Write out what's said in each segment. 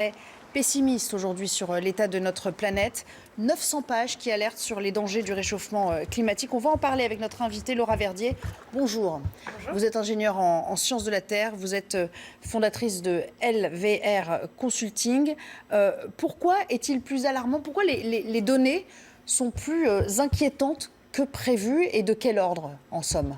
Est pessimiste aujourd'hui sur l'état de notre planète. 900 pages qui alertent sur les dangers du réchauffement climatique. On va en parler avec notre invitée Laura Verdier. Bonjour. Bonjour. Vous êtes ingénieure en sciences de la Terre. Vous êtes fondatrice de LVR Consulting. Pourquoi est-il plus alarmant? Pourquoi les données sont plus inquiétantes que prévues et de quel ordre en somme?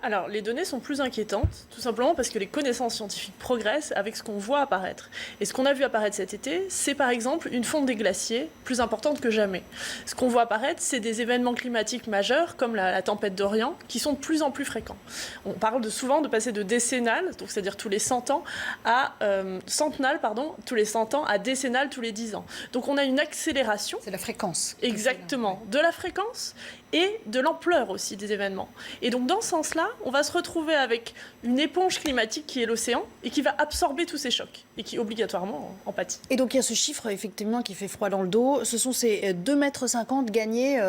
Alors, les données sont plus inquiétantes, tout simplement parce que les connaissances scientifiques progressent avec ce qu'on voit apparaître. Et ce qu'on a vu apparaître cet été, c'est par exemple une fonte des glaciers plus importante que jamais. Ce qu'on voit apparaître, c'est des événements climatiques majeurs, comme la tempête d'Orient, qui sont de plus en plus fréquents. On parle souvent de passer de décennal, donc c'est-à-dire tous les 100 ans, à centenal, tous les 100 ans, à décennal tous les 10 ans. Donc on a une accélération. C'est la fréquence. Exactement, de la fréquence et de l'ampleur aussi des événements. Et donc dans ce sens-là, on va se retrouver avec une éponge climatique qui est l'océan et qui va absorber tous ces chocs et qui obligatoirement en pâtit. Et donc il y a ce chiffre effectivement qui fait froid dans le dos. Ce sont ces 2,50 m gagnés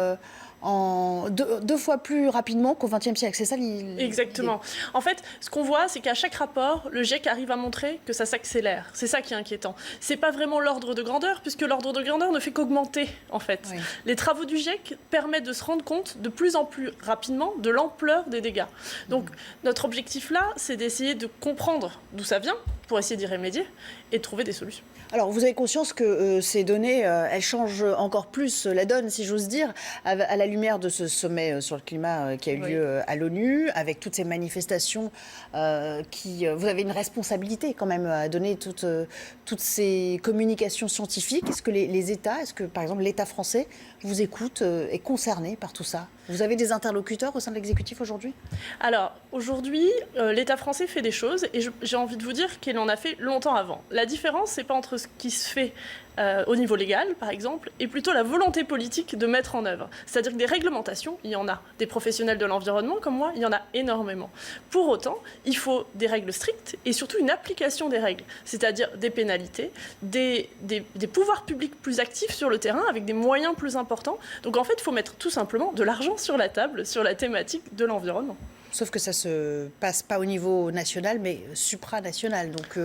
en deux fois plus rapidement qu'au XXe siècle. C'est ça l'idée? Exactement. En fait, ce qu'on voit, c'est qu'à chaque rapport, le GIEC arrive à montrer que ça s'accélère. C'est ça qui est inquiétant. C'est pas vraiment l'ordre de grandeur, puisque l'ordre de grandeur ne fait qu'augmenter, en fait. Oui. Les travaux du GIEC permettent de se rendre compte de plus en plus rapidement de l'ampleur des dégâts. Donc, notre objectif là, c'est d'essayer de comprendre d'où ça vient, pour essayer d'y remédier, et de trouver des solutions. Alors, vous avez conscience que ces données, elles changent encore plus la donne, si j'ose dire, à la lumière de ce sommet sur le climat qui a eu lieu à l'ONU, avec toutes ces manifestations vous avez une responsabilité quand même à donner toutes ces communications scientifiques. Est-ce que les États, est-ce que par exemple l'État français vous écoute, est concerné par tout ça? Vous avez des interlocuteurs au sein de l'exécutif aujourd'hui? Alors, aujourd'hui, l'État français fait des choses, et j'ai envie de vous dire qu'il en a fait longtemps avant. La différence, c'est pas entre ce qui se fait au niveau légal, par exemple, et plutôt la volonté politique de mettre en œuvre. C'est-à-dire que des réglementations, il y en a. Des professionnels de l'environnement, comme moi, il y en a énormément. Pour autant, il faut des règles strictes et surtout une application des règles, c'est-à-dire des pénalités, des pouvoirs publics plus actifs sur le terrain, avec des moyens plus importants. Donc en fait, il faut mettre tout simplement de l'argent sur la table, sur la thématique de l'environnement. Sauf que ça ne se passe pas au niveau national, mais supranational. Donc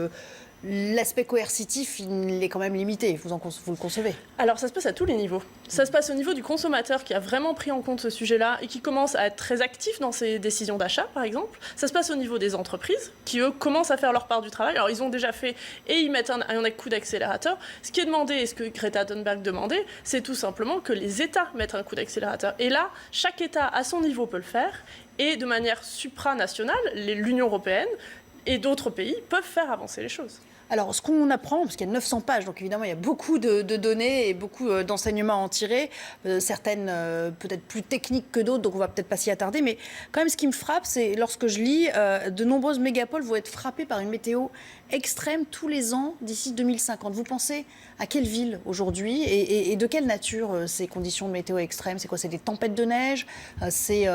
l'aspect coercitif, il est quand même limité, vous le concevez? Alors ça se passe à tous les niveaux. Ça se passe au niveau du consommateur qui a vraiment pris en compte ce sujet-là et qui commence à être très actif dans ses décisions d'achat, par exemple. Ça se passe au niveau des entreprises qui, eux, commencent à faire leur part du travail. Alors ils ont déjà fait et ils mettent un coup d'accélérateur. Ce qui est demandé et ce que Greta Thunberg demandait, c'est tout simplement que les États mettent un coup d'accélérateur. Et là, chaque État à son niveau peut le faire et de manière supranationale, l'Union européenne et d'autres pays peuvent faire avancer les choses. Alors, ce qu'on apprend, parce qu'il y a 900 pages, donc évidemment, il y a beaucoup de données et beaucoup d'enseignements à en tirer, certaines peut-être plus techniques que d'autres, donc on va peut-être pas s'y attarder, mais quand même, ce qui me frappe, c'est lorsque je lis, de nombreuses mégapoles vont être frappées par une météo extrême tous les ans d'ici 2050. Vous pensez à quelle ville aujourd'hui et de quelle nature ces conditions de météo extrêmes? C'est quoi? C'est des tempêtes de neige? C'est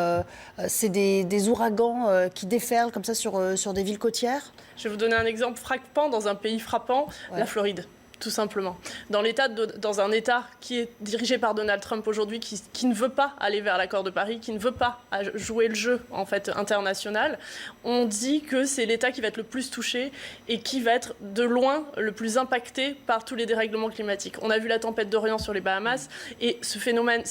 des ouragans qui déferlent comme ça sur des villes côtières? Je vais vous donner un exemple frappant dans un pays frappant, la Floride, tout simplement. Dans un État qui est dirigé par Donald Trump aujourd'hui, qui ne veut pas aller vers l'accord de Paris, qui ne veut pas jouer le jeu en fait international, on dit que c'est l'État qui va être le plus touché et qui va être de loin le plus impacté par tous les dérèglements climatiques. On a vu la tempête d'Orient sur les Bahamas et ces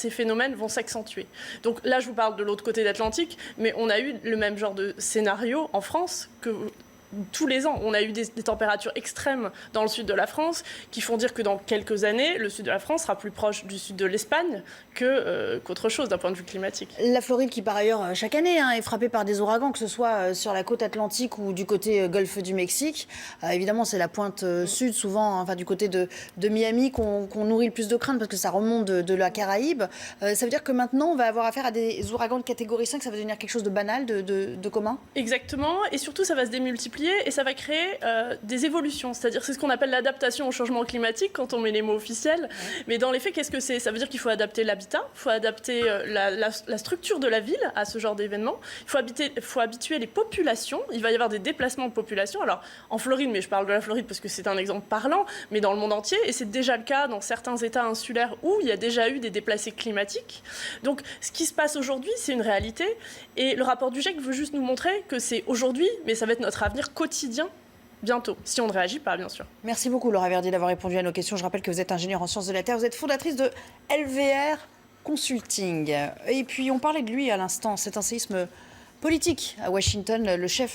phénomènes vont s'accentuer. Donc là, je vous parle de l'autre côté de l'Atlantique, mais on a eu le même genre de scénario en France que tous les ans, on a eu des températures extrêmes dans le sud de la France qui font dire que dans quelques années, le sud de la France sera plus proche du sud de l'Espagne qu'autre chose d'un point de vue climatique. La Floride qui, par ailleurs, chaque année est frappée par des ouragans, que ce soit sur la côte atlantique ou du côté golfe du Mexique. Évidemment, c'est la pointe sud, souvent, enfin, du côté de Miami, qu'on nourrit le plus de crainte parce que ça remonte de la Caraïbe. Ça veut dire que maintenant, on va avoir affaire à des ouragans de catégorie 5, ça va devenir quelque chose de banal, de commun? Exactement, et surtout, ça va se démultiplier et ça va créer des évolutions. C'est-à-dire, c'est ce qu'on appelle l'adaptation au changement climatique quand on met les mots officiels. Mais dans les faits, qu'est-ce que c'est? Ça veut dire qu'il faut adapter l'habitat, il faut adapter la structure de la ville à ce genre d'événement. Il faut habituer les populations. Il va y avoir des déplacements de population. Alors, en Floride, mais je parle de la Floride parce que c'est un exemple parlant, mais dans le monde entier, et c'est déjà le cas dans certains États insulaires où il y a déjà eu des déplacés climatiques. Donc, ce qui se passe aujourd'hui, c'est une réalité. Et le rapport du GIEC veut juste nous montrer que c'est aujourd'hui, mais ça va être notre avenir quotidien bientôt, si on ne réagit pas, bien sûr. Merci beaucoup, Laura Verdier, d'avoir répondu à nos questions. Je rappelle que vous êtes ingénieure en sciences de la Terre, vous êtes fondatrice de LVR Consulting. Et puis, on parlait de lui à l'instant, c'est un séisme politique à Washington. Le chef